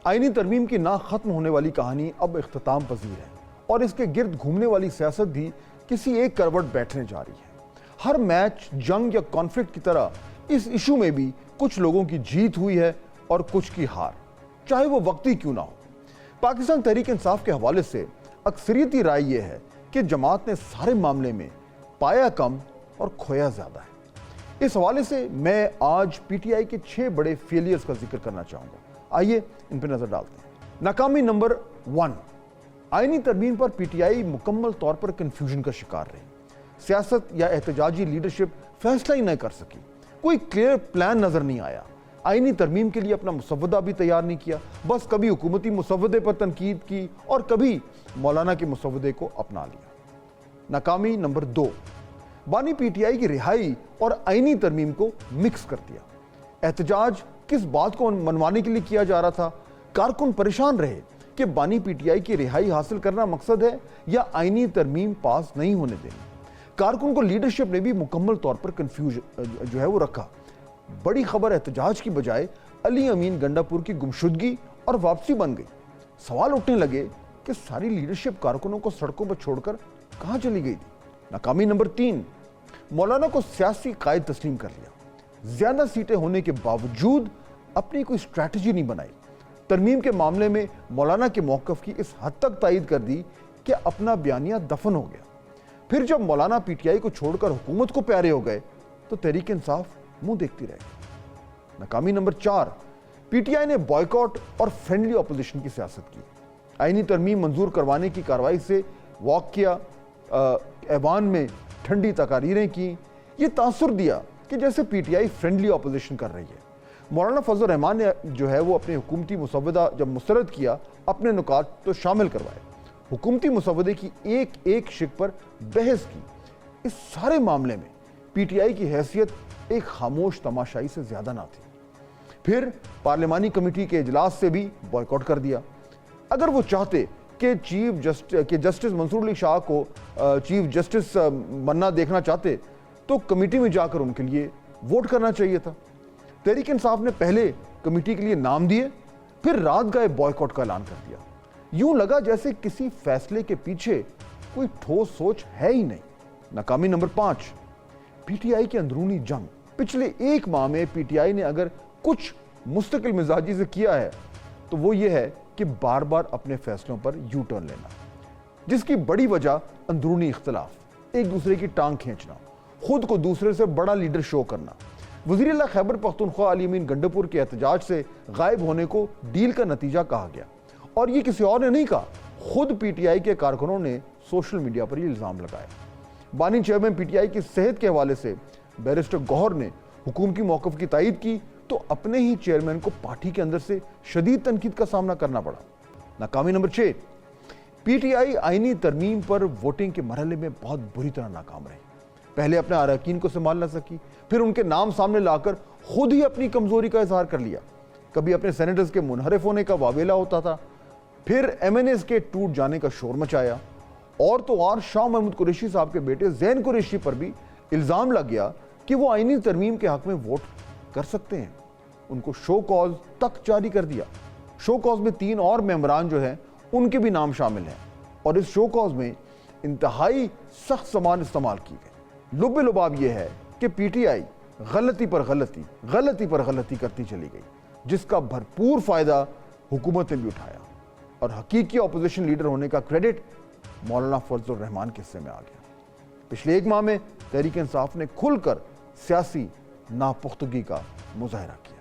آئینی ترمیم کی نہ ختم ہونے والی کہانی اب اختتام پذیر ہے اور اس کے گرد گھومنے والی سیاست بھی کسی ایک کروٹ بیٹھنے جا رہی ہے۔ ہر میچ جنگ یا کانفلکٹ کی طرح اس ایشو میں بھی کچھ لوگوں کی جیت ہوئی ہے اور کچھ کی ہار، چاہے وہ وقتی کیوں نہ ہو۔ پاکستان تحریک انصاف کے حوالے سے اکثریتی رائے یہ ہے کہ جماعت نے سارے معاملے میں پایا کم اور کھویا زیادہ ہے۔ اس حوالے سے میں آج پی ٹی آئی کے 6 بڑے فیلیئرز کا ذکر کرنا چاہوں گا، آئیے ان پہ نظر ڈالتے ہیں۔ ناکامی نمبر 1، آئینی ترمیم پر پی ٹی آئی مکمل طور پر کنفیوژن کا شکار رہی۔ سیاست یا احتجاجی لیڈرشپ فیصلہ ہی نہیں کر سکی، کوئی کلیئر پلان نظر نہیں آیا، آئینی ترمیم کے لیے اپنا مسودہ بھی تیار نہیں کیا، بس کبھی حکومتی مسودے پر تنقید کی اور کبھی مولانا کے مسودے کو اپنا لیا۔ ناکامی نمبر 2، بانی پی ٹی آئی کی رہائی اور آئینی ترمیم کو مکس کر دیا۔ احتجاج کس بات کو منوانے کے لیے کیا جا رہا تھا؟ کارکن پریشان رہے کہ بانی پی ٹی آئی کی رہائی حاصل کرنا مقصد ہے یا آئینی ترمیم پاس نہیں ہونے دینی۔ کارکن کو لیڈرشپ نے بھی مکمل طور پر کنفیوژ وہ رکھا۔ بڑی خبر احتجاج کی بجائے علی امین گنڈا پور کی گمشدگی اور واپسی بن گئی۔ سوال اٹھنے لگے کہ ساری لیڈرشپ کارکنوں کو سڑکوں پر چھوڑ کر کہاں چلی گئی تھی؟ ناکامی نمبر 3، مولانا کو سیاسی قائد تسلیم کر لیا۔ زیادہ سیٹیں ہونے کے باوجود اپنی کوئی اسٹریٹجی نہیں بنائی۔ ترمیم کے معاملے میں مولانا کے موقف کی اس حد تک تائید کر دی کہ اپنا بیانیہ دفن ہو گیا۔ پھر جب مولانا پی ٹی آئی کو چھوڑ کر حکومت کو پیارے ہو گئے تو تحریک انصاف منہ دیکھتی رہ گئی۔ ناکامی نمبر 4، پی ٹی آئی نے بائیکاٹ اور فرینڈلی اپوزیشن کی سیاست کی۔ آئینی ترمیم منظور کروانے کی کارروائی سے واک کیا، ایوان میں ٹھنڈی تقاریریں کی، یہ تاثر دیا کہ جیسے P T I friendly opposition کر رہی ہے۔ مولانا فضل الرحمان نے وہ اپنے حکومتی مسودہ جب مسترد کیا، اپنے نکات تو شامل کروائے، حکومتی مسودے کی ایک ایک شق پر بحث کی۔ اس سارے معاملے میں پی ٹی آئی کی حیثیت ایک خاموش تماشائی سے زیادہ نہ تھی۔ پھر پارلیمانی کمیٹی کے اجلاس سے بھی بائیکاٹ کر دیا۔ اگر وہ چاہتے کہ جسٹس منصور علی شاہ کو چیف جسٹس بننا دیکھنا چاہتے تو کمیٹی میں جا کر ان کے لیے ووٹ کرنا چاہیے تھا۔ تحریک انصاف نے پہلے کمیٹی کے لیے نام دیے، پھر رات گئے بائیکاٹ کا اعلان کر دیا۔ یوں لگا جیسے کسی فیصلے کے پیچھے کوئی ٹھوس سوچ ہے ہی نہیں۔ ناکامی نمبر 5، پی ٹی آئی کی اندرونی جنگ۔ پچھلے 1 ماہ میں پی ٹی آئی نے اگر کچھ مستقل مزاجی سے کیا ہے تو وہ یہ ہے کہ بار بار اپنے فیصلوں پر یو ٹرن لینا، جس کی بڑی وجہ اندرونی اختلاف، ایک دوسرے کی ٹانگ کھینچنا، خود کو دوسرے سے بڑا لیڈر شو کرنا۔ وزیر اعلیٰ خیبر پختونخوا علی امین گنڈا پور کے احتجاج سے غائب ہونے کو ڈیل کا نتیجہ کہا گیا، اور یہ کسی اور نے نہیں کہا، خود پی ٹی آئی کے کارکنوں نے سوشل میڈیا پر یہ الزام لگایا۔ بانی چیئرمین پی ٹی آئی کی صحت کے حوالے سے بیرسٹر گوہر نے حکومتی موقف کی تائید کی تو اپنے ہی چیئرمین کو پارٹی کے اندر سے شدید تنقید کا سامنا کرنا پڑا۔ ناکامی نمبر 6، پی ٹی آئی آئینی ترمیم پر ووٹنگ کے مرحلے میں بہت بری طرح ناکام رہی۔ پہلے اپنے اراکین کو سنبھال نہ سکی، پھر ان کے نام سامنے لا کر خود ہی اپنی کمزوری کا اظہار کر لیا۔ کبھی اپنے سینیٹرز کے منحرف ہونے کا واویلا ہوتا تھا، پھر ایم این ایز کے ٹوٹ جانے کا شور مچایا، اور تو اور شاہ محمود قریشی صاحب کے بیٹے زین قریشی پر بھی الزام لگ گیا کہ وہ آئینی ترمیم کے حق میں ووٹ کر سکتے ہیں۔ ان کو شو کاز تک جاری کر دیا۔ شو کاز میں 3 اور ممبران ہیں ان کے بھی نام شامل ہیں، اور اس شو کاز میں انتہائی سخت زبان استعمال کی گئی۔ لب لباب یہ ہے کہ پی ٹی آئی غلطی پر غلطی کرتی چلی گئی، جس کا بھرپور فائدہ حکومت نے بھی اٹھایا، اور حقیقی اپوزیشن لیڈر ہونے کا کریڈٹ مولانا فضل الرحمان کے حصے میں آ گیا۔ پچھلے 1 ماہ میں تحریک انصاف نے کھل کر سیاسی ناپختگی کا مظاہرہ کیا۔